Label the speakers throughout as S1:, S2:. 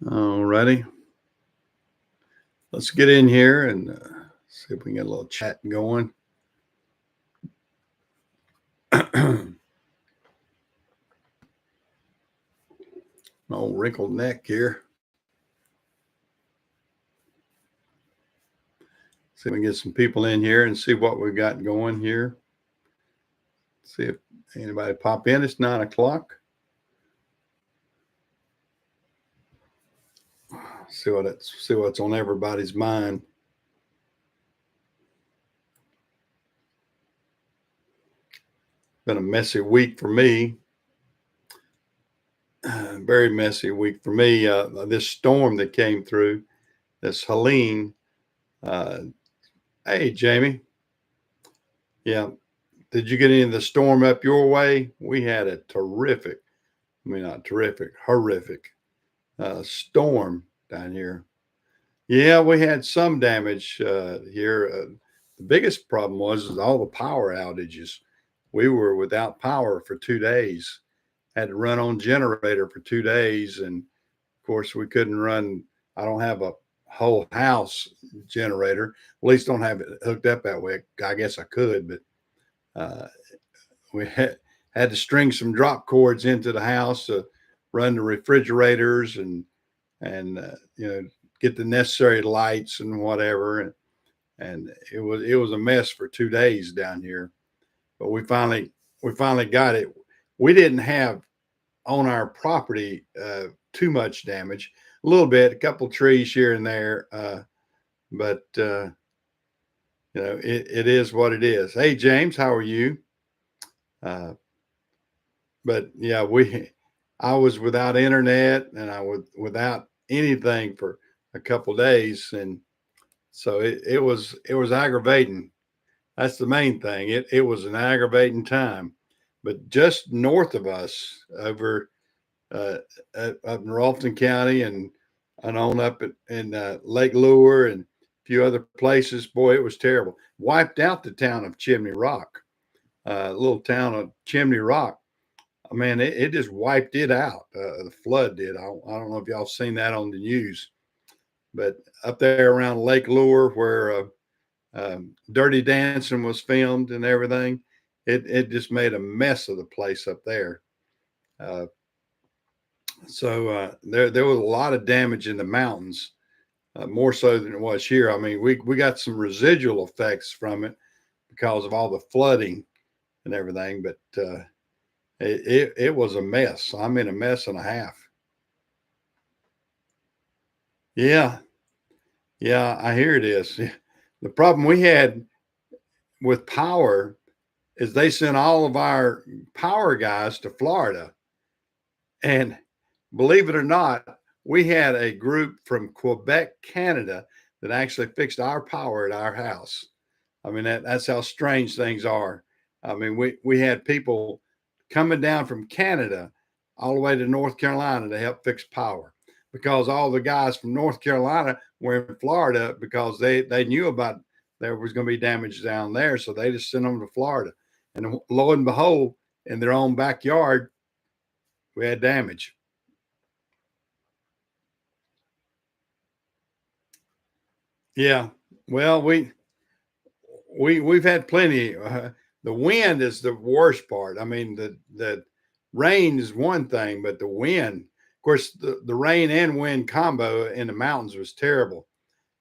S1: Alrighty, let's get in here and see if we can get a little chat going. Old wrinkled neck here. See if we can get some people in here and see what we've got going here. See if anybody pop in. It's 9 o'clock. See what's on everybody's mind. Been a messy week for me. Very messy week for me. This storm that came through, this Helene. Hey, Jamie. Yeah. Did you get any of the storm up your way? We had a terrific, not terrific, horrific storm down here. Yeah, we had some damage here. The biggest problem was all the power outages. We were without power for 2 days. Had to run on generator for 2 days, and of course we couldn't run. I don't have a whole house generator. At least don't have it hooked up that way. I guess I could, but we had to string some drop cords into the house to run the refrigerators and get the necessary lights and whatever. And it was a mess for 2 days down here, but we finally got it. We didn't have on our property too much damage. A little bit, a couple trees here and there, but it is what it is. Hey, James, how are you? But yeah, I was without internet and I was without anything for a couple days, and so it was aggravating. That's the main thing. It was an aggravating time. But just north of us, over up in Ralston County and on up in Lake Lure and a few other places, boy, it was terrible. Wiped out the town of Chimney Rock, little town of Chimney Rock. Man, it just wiped it out. The flood did. I don't know if y'all seen that on the news, but up there around Lake Lure where Dirty Dancing was filmed and everything, it just made a mess of the place up there. So there was a lot of damage in the mountains, more so than it was here. I mean, we got some residual effects from it because of all the flooding and everything, but it was a mess. I mean, a mess and a half. Yeah, I hear it is. The problem we had with power is they sent all of our power guys to Florida. And believe it or not, we had a group from Quebec, Canada, that actually fixed our power at our house. I mean, that's how strange things are. I mean, we had people coming down from Canada all the way to North Carolina to help fix power, because all the guys from North Carolina were in Florida because they knew about there was going to be damage down there. So they just sent them to Florida. And lo and behold, in their own backyard, we had damage. Yeah. Well, we've had plenty. The wind is the worst part. I mean, the rain is one thing, but the wind, of course, the rain and wind combo in the mountains was terrible.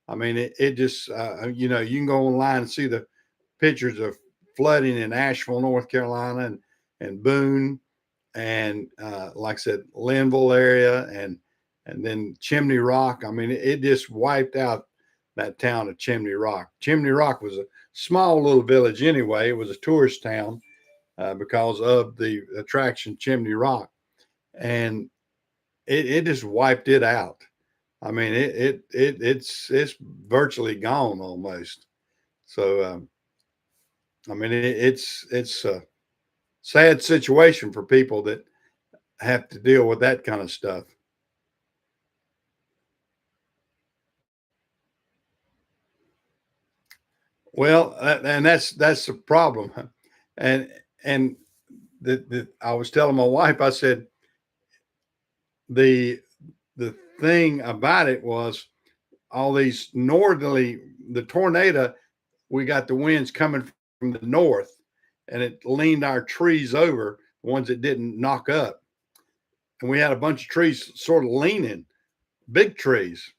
S1: I mean, it just, you can go online and see the pictures of flooding in Asheville, North Carolina, and Boone, and like I said, Linville area, and then Chimney Rock. I mean, it just wiped out that town of Chimney Rock. Chimney Rock was a small little village anyway. It was a tourist town because of the attraction Chimney Rock, and it just wiped it out. I mean, it's virtually gone almost. So, I mean, it's a sad situation for people that have to deal with that kind of stuff. Well, and that's the problem, and I was telling my wife, I said the the thing about it was all these the tornado, we got the winds coming from the north, and it leaned our trees over, the ones that didn't knock up. And we had a bunch of trees sort of leaning, big trees.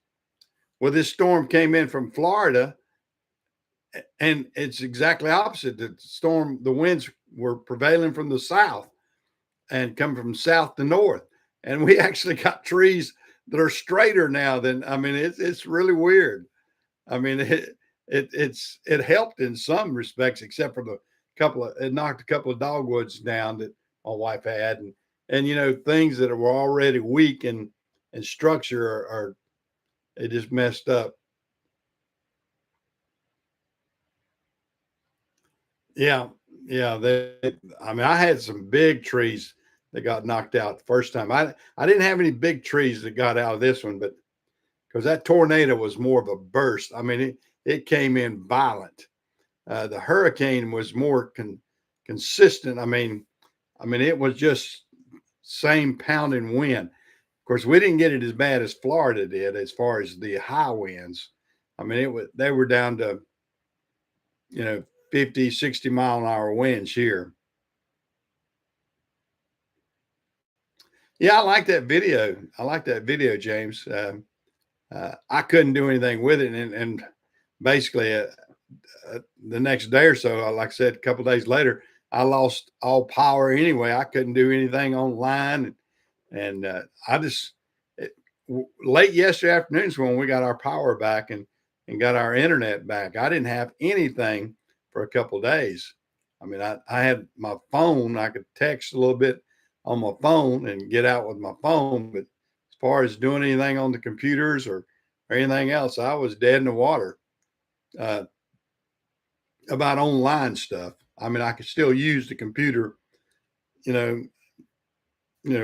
S1: Well, this storm came in from Florida, and it's exactly opposite. The winds were prevailing from the south and coming from south to north. And we actually got trees that are straighter now than, I mean, it's really weird. I mean, it helped in some respects, except for it knocked a couple of dogwoods down that my wife had, and things that were already weak and structure are it just messed up. Yeah, yeah. I mean, I had some big trees that got knocked out the first time. I didn't have any big trees that got out of this one, but because that tornado was more of a burst. I mean, it came in violent. The hurricane was more consistent. I mean, it was just same pounding wind. Of course, we didn't get it as bad as Florida did as far as the high winds. I mean, they were down to, you know, 50, 60 mile an hour winds here. Yeah, I like that video. I like that video, James. I couldn't do anything with it. And basically, the next day or so, like I said, a couple days later, I lost all power anyway. I couldn't do anything online. And I just, late yesterday afternoon is when we got our power back and got our internet back. I didn't have anything for a couple of days. I mean, I had my phone. I could text a little bit on my phone and get out with my phone. But as far as doing anything on the computers or anything else, I was dead in the water uh, about online stuff. I mean, I could still use the computer, you know,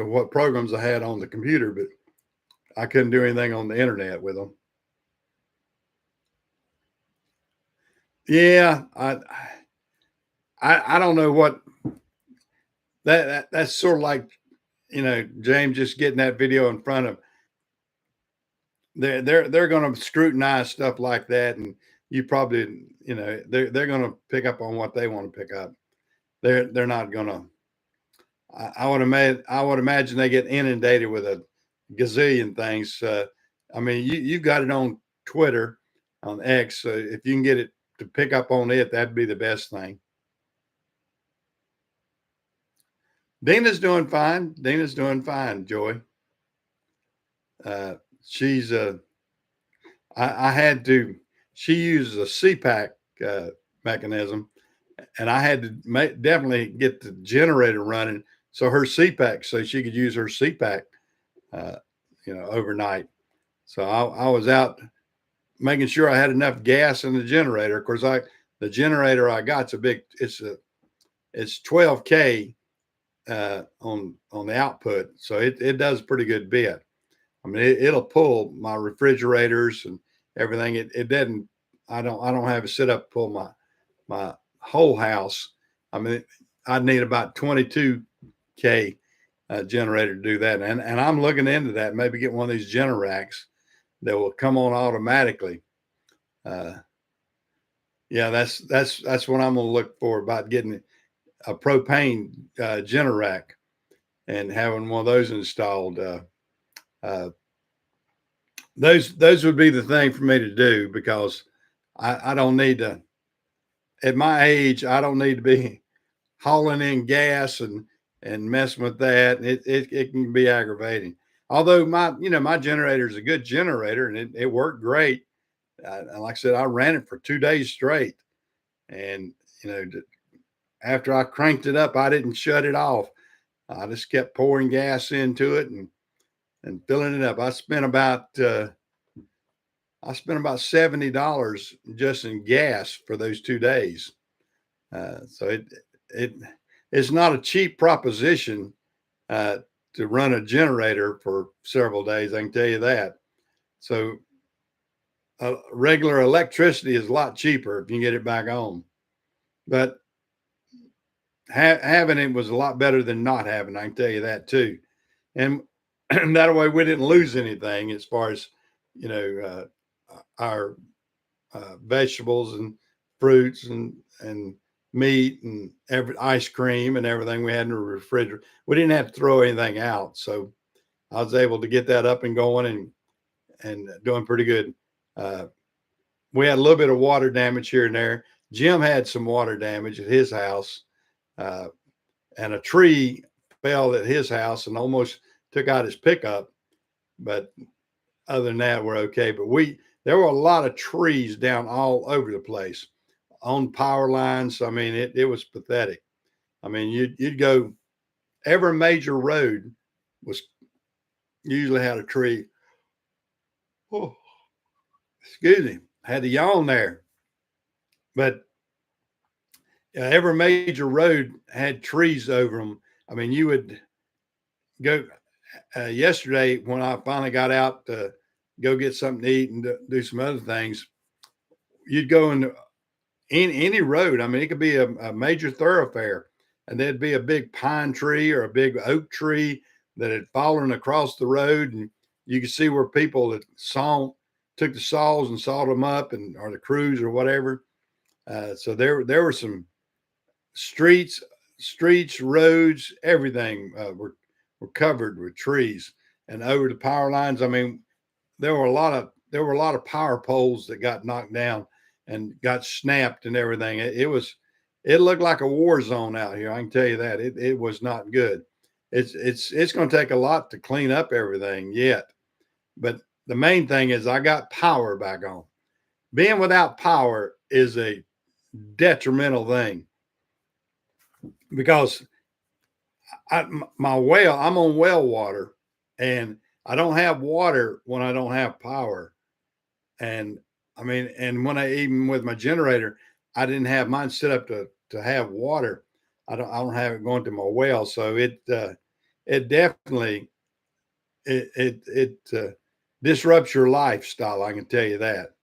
S1: what programs I had on the computer, but I couldn't do anything on the internet with them. Yeah, I don't know what that's sort of like, James, just getting that video in front of, they're going to scrutinize stuff like that, and you probably, they're going to pick up on what they want to pick up. They're not going to. I would imagine they get inundated with a gazillion things. I mean, you got it on Twitter, on X. So if you can get it to pick up on it, that'd be the best thing. Dina's doing fine. Dina's doing fine, Joy. She's I had to. She uses a CPAC mechanism, and I had to definitely get the generator running so her CPAC, so she could use her CPAC, uh, overnight. So I was out making sure I had enough gas in the generator. Of course, the generator I got's a big. It's 12K on the output, so it does a pretty good bit. I mean, it'll pull my refrigerators and everything. It doesn't. I don't have it set up to pull my whole house. I mean, I'd need about 22K generator to do that, and I'm looking into that. Maybe get one of these Generacs that will come on automatically. Uh, yeah, that's what I'm going to look for, about getting a propane Generac and having one of those installed. Uh, those would be the thing for me to do, because I don't need to, at my age, I don't need to be hauling in gas and messing with that. It can be aggravating. Although my generator is a good generator, and it worked great. Like I said, I ran it for 2 days straight, and after I cranked it up, I didn't shut it off. I just kept pouring gas into it and filling it up. I spent about $70 just in gas for those 2 days. So it's not a cheap proposition to run a generator for several days. I can tell you that. So regular electricity is a lot cheaper if you get it back on, but having it was a lot better than not having. I can tell you that too. And that way we didn't lose anything as far as, you know, our vegetables and fruits and meat and every ice cream and everything we had in the refrigerator. We didn't have to throw anything out. So I was able to get that up and going and doing pretty good. We had a little bit of water damage here and there. Jim had some water damage at his house, and a tree fell at his house and almost took out his pickup. But other than that, we're okay. But there were a lot of trees down all over the place on power lines. I mean, it was pathetic. I mean, you'd go, every major road was usually had a tree. Oh, excuse me, I had to yawn there. But every major road had trees over them. I mean, you would go yesterday when I finally got out to go get something to eat and do some other things. You'd go in any road. I mean, it could be a major thoroughfare, and there'd be a big pine tree or a big oak tree that had fallen across the road, and you could see where people that took the saws and sawed them up, and or the crews or whatever. So there were some streets, roads, everything were covered with trees, and over the power lines. I mean, there were a lot of power poles that got knocked down and got snapped and everything. It looked like a war zone out here. I can tell you that it was not good. It's going to take a lot to clean up everything yet, but the main thing is I got power back on. Being without power is a detrimental thing because my well, I'm on well water, and I don't have water when I don't have power. And I mean, and when even with my generator, I didn't have mine set up to have water. I don't have it going to my well, so it definitely disrupts your lifestyle. I can tell you that.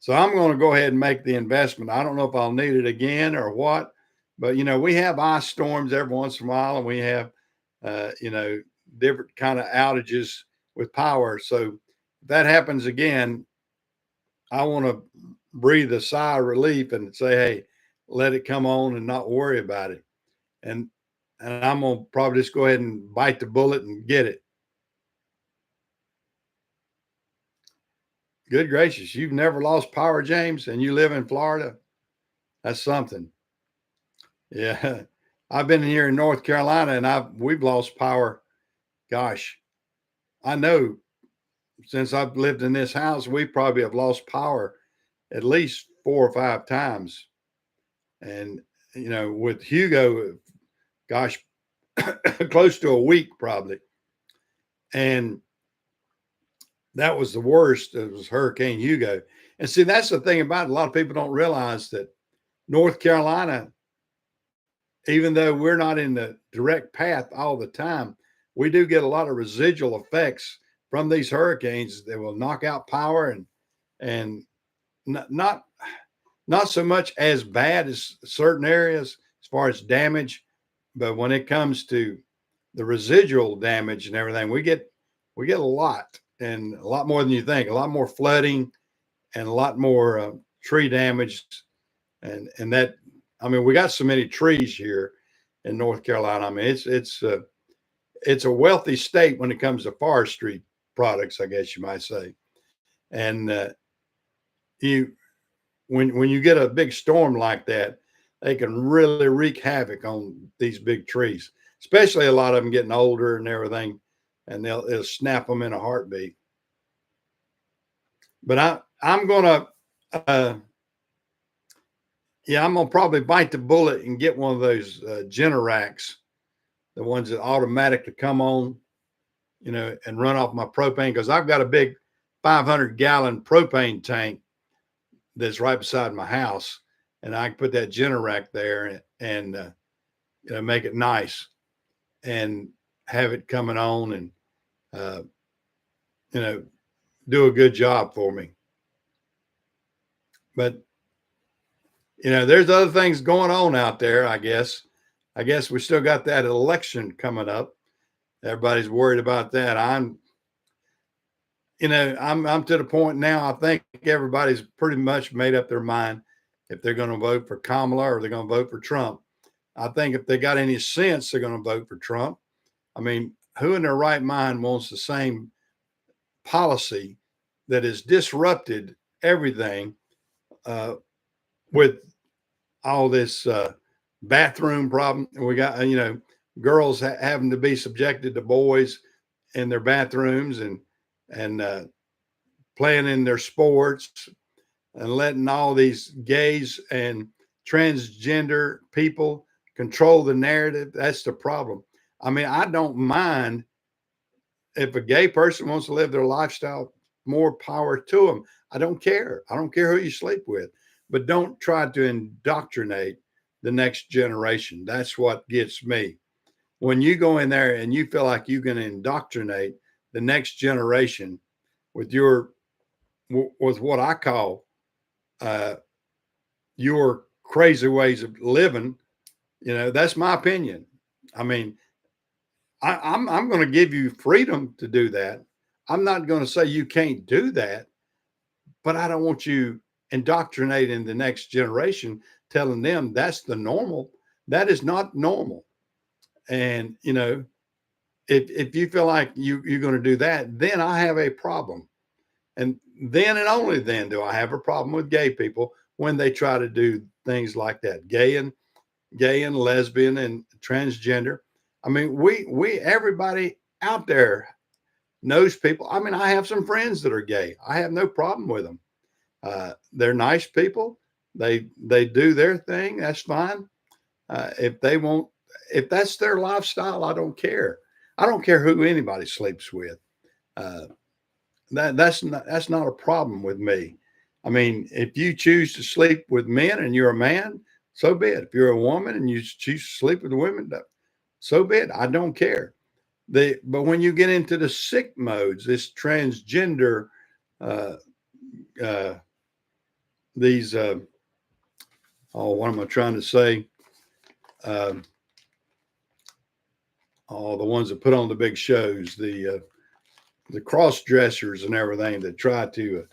S1: So I'm going to go ahead and make the investment. I don't know if I'll need it again or what, but we have ice storms every once in a while, and we have different kind of outages with power. So if that happens again, I want to breathe a sigh of relief and say, hey, let it come on and not worry about it. And I'm going to probably just go ahead and bite the bullet and get it. Good gracious. You've never lost power, James, and you live in Florida? That's something. Yeah. I've been here in North Carolina, and we've lost power. Gosh, I know since I've lived in this house, we probably have lost power at least 4 or 5 times. And, with Hugo, gosh, close to a week probably. And that was the worst. It was Hurricane Hugo. And see, that's the thing about it. A lot of people don't realize that North Carolina, even though we're not in the direct path all the time, we do get a lot of residual effects from these hurricanes that will knock out power and not so much as bad as certain areas as far as damage, but when it comes to the residual damage and everything, we get a lot, and a lot more than you think. A lot more flooding and a lot more tree damage, and that. I mean, we got so many trees here in North Carolina. I mean, it's a wealthy state when it comes to forestry products, I guess you might say. And when you get a big storm like that, they can really wreak havoc on these big trees, especially a lot of them getting older and everything, and it'll snap them in a heartbeat. But I'm gonna I'm gonna probably bite the bullet and get one of those Generacs, the ones that automatically come on, and run off my propane, because I've got a big 500-gallon propane tank that's right beside my house, and I can put that Generac there and make it nice and have it coming on and do a good job for me. But there's other things going on out there. I guess we still got that election coming up. Everybody's worried about that. I'm to the point now. I think everybody's pretty much made up their mind if they're going to vote for Kamala or they're going to vote for Trump. I think if they got any sense, they're going to vote for Trump. I mean, who in their right mind wants the same policy that has disrupted everything with all this bathroom problem? We got, girls having to be subjected to boys in their bathrooms and playing in their sports and letting all these gays and transgender people control the narrative. That's the problem. I mean, I don't mind if a gay person wants to live their lifestyle, more power to them. I don't care. I don't care who you sleep with, but don't try to indoctrinate the next generation. That's what gets me. When you go in there and you feel like you can indoctrinate the next generation with with what I call your crazy ways of living, that's my opinion. I mean, I'm going to give you freedom to do that. I'm not going to say you can't do that, but I don't want you indoctrinating the next generation, telling them that's the normal. That is not normal. And if you feel like you're going to do that, then I have a problem. And then and only then do I have a problem with gay people when they try to do things like that. Gay and lesbian and transgender. I mean, everybody out there knows people. I mean, I have some friends that are gay. I have no problem with them. They're nice people. They do their thing. That's fine. If that's their lifestyle, I don't care. I don't care who anybody sleeps with. That's not a problem with me. I mean, if you choose to sleep with men and you're a man, so be it. If you're a woman and you choose to sleep with women, so be it. I don't care. But when you get into the sick modes, this transgender, these, what am I trying to say? The ones that put on the big shows, the cross dressers and everything that try to,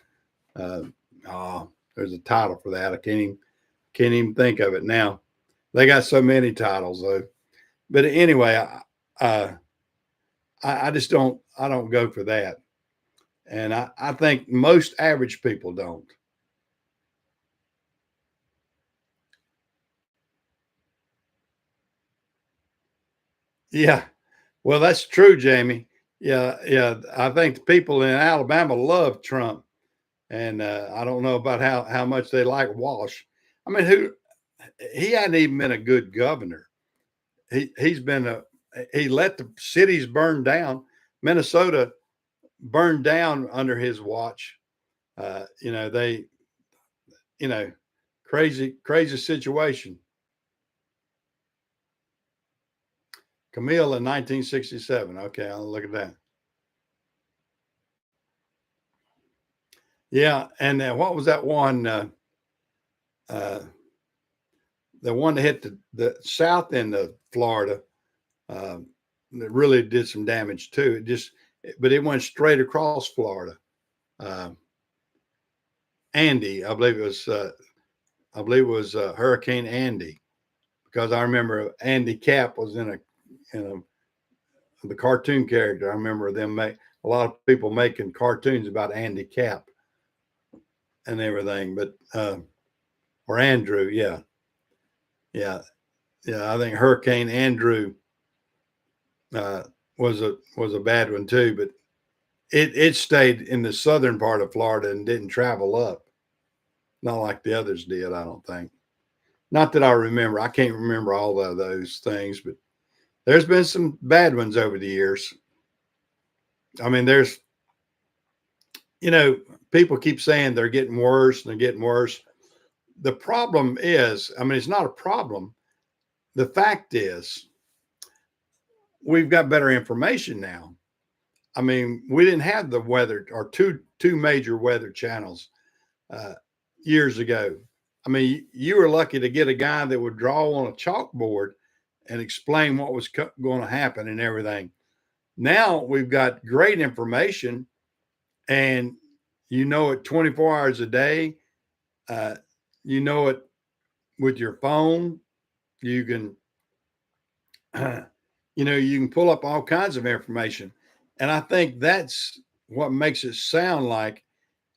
S1: there's a title for that. I can't even think of it now. They got so many titles though. But anyway, I just don't go for that. And I think most average people don't. Yeah. Well, that's true, Jamie. Yeah, yeah. I think the people in Alabama love Trump. And I don't know about how much they like Walsh. I mean, he hadn't even been a good governor. He's been he let the cities burn down. Minnesota burned down under his watch. They, crazy situation. Camille in 1967. Okay, I'll look at that. Yeah, and what was that one? The one that hit the south end of Florida. That really did some damage too. But it went straight across Florida. Andy, I believe it was Hurricane Andy, because I remember Andy Capp was in the cartoon character. I remember them a lot of people making cartoons about Andy Capp and everything, but or Andrew, yeah. I think Hurricane Andrew was a bad one too, but it stayed in the southern part of Florida and didn't travel up, not like the others did. I don't think. Not that I remember. I can't remember all of those things, but there's been some bad ones over the years. I mean, there's, people keep saying they're getting worse and they're getting worse. The problem is, I mean, it's not a problem. The fact is, we've got better information now. I mean, we didn't have the weather or two major weather channels years ago. I mean, you were lucky to get a guy that would draw on a chalkboard and explain what was going to happen and everything. Now we've got great information, and you know it 24 hours a day. Uh, you know it with your phone. You can, you can pull up all kinds of information. And I think that's what makes it sound like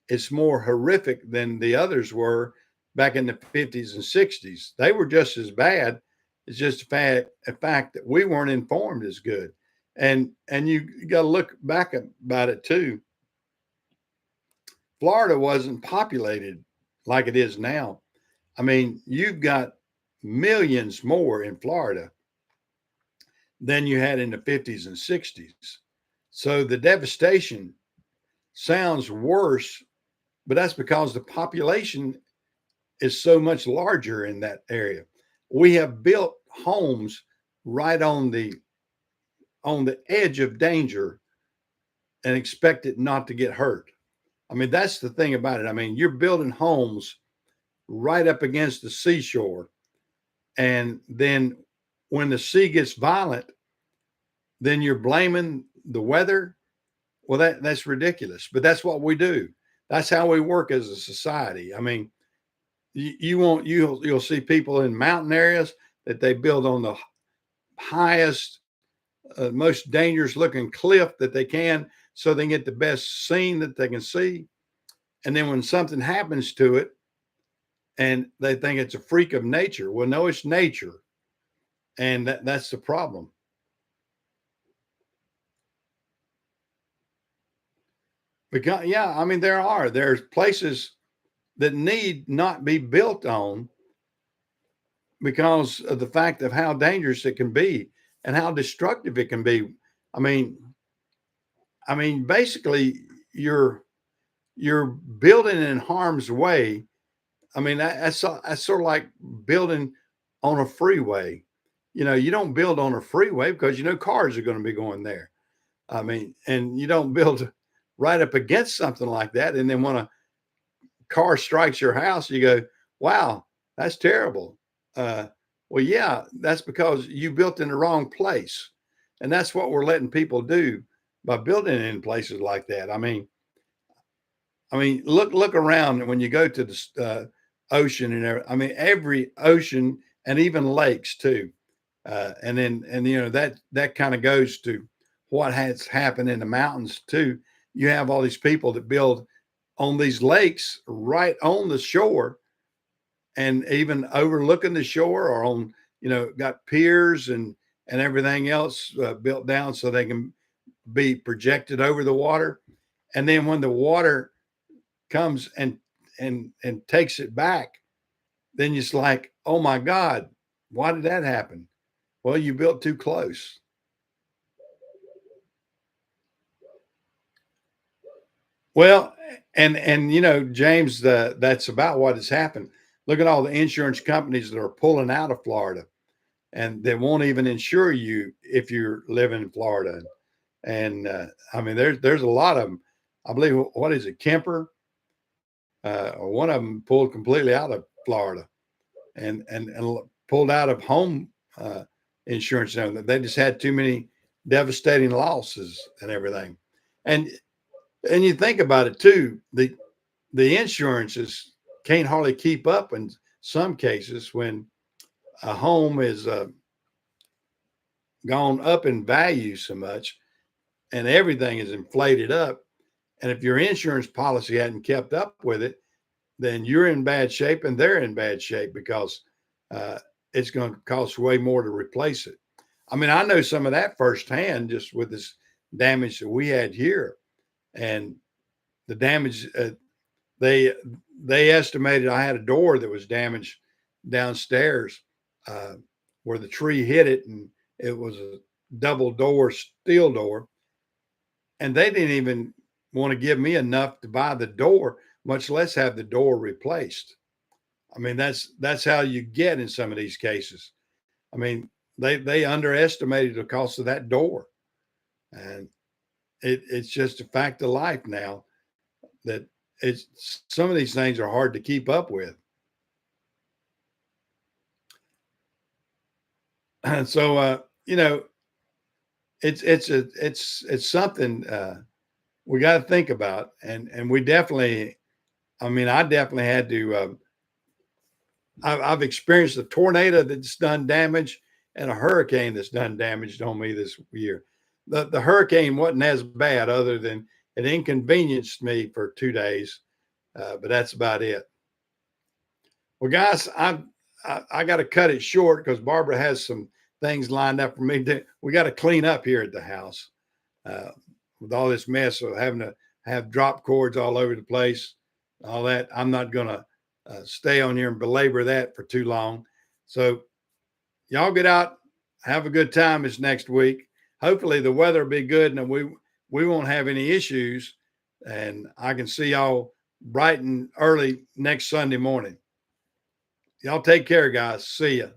S1: it's more horrific than the others were back in the 50s and 60s. They were just as bad. It's just a fact that we weren't informed as good. And you got to look back about it too. Florida wasn't populated like it is now. I mean, you've got millions more in Florida than you had in the 50s and 60s. So the devastation sounds worse, but that's because the population is so much larger in that area. We have built homes right on the edge of danger and expect it not to get hurt. I mean, that's the thing about it. I mean, you're building homes right up against the seashore, and then when the sea gets violent, then you're blaming the weather. Well, that's ridiculous, but that's what we do. That's how we work as a society. I mean, you'll see people in mountain areas that they build on the highest, most dangerous looking cliff that they can, so they can get the best scene that they can see. And then when something happens to it, and they think it's a freak of nature, well, no, it's nature, and that's the problem. Because yeah, I mean there's places that need not be built on because of the fact of how dangerous it can be and how destructive it can be. I mean, basically, you're you're building in harm's way. I mean, that's sort of like building on a freeway. You don't build on a freeway because cars are going to be going there. I mean, and you don't build right up against something like that, and then when a car strikes your house, you go, "Wow, that's terrible." Uh, well, yeah, that's because you built in the wrong place, and that's what we're letting people do by building in places like that. Look around when you go to the ocean and everything. I mean, every ocean and even lakes too. That kind of goes to what has happened in the mountains too. You have all these people that build on these lakes right on the shore and even overlooking the shore or on, got piers and everything else built down so they can be projected over the water. And then when the water comes and takes it back, then it's like, oh my God, why did that happen? Well, you built too close. Well, and James, that's about what has happened. Look at all the insurance companies that are pulling out of Florida, and they won't even insure you if you're living in Florida. And there's a lot of them. I believe what is it, Kemper? Or one of them pulled completely out of Florida and pulled out of home insurance. They just had too many devastating losses and everything. And and you think about it too, the insurances can't hardly keep up in some cases when a home is gone up in value so much and everything is inflated up. And if your insurance policy hadn't kept up with it, then you're in bad shape and they're in bad shape because uh, it's going to cost way more to replace it. I mean, I know some of that firsthand just with this damage that we had here, and the damage they they estimated I had a door that was damaged downstairs uh, where the tree hit it, and it was a double door steel door, and they didn't even want to give me enough to buy the door, much less have the door replaced. I mean, that's how you get in some of these cases. I mean, they underestimated the cost of that door, and it's just a fact of life now that it's some of these things are hard to keep up with. And so, it's something we got to think about, and we definitely. I mean, I definitely had to. I've experienced a tornado that's done damage and a hurricane that's done damage on me this year. The hurricane wasn't as bad, other than it inconvenienced me for 2 days, but that's about it. Well, guys, I got to cut it short because Barbara has some things lined up for me to. We got to clean up here at the house uh, with all this mess of having to have drop cords all over the place, all that. I'm not gonna stay on here and belabor that for too long. So y'all get out, have a good time this next week. Hopefully the weather will be good and we won't have any issues. And I can see y'all bright and early next Sunday morning. Y'all take care, guys. See ya.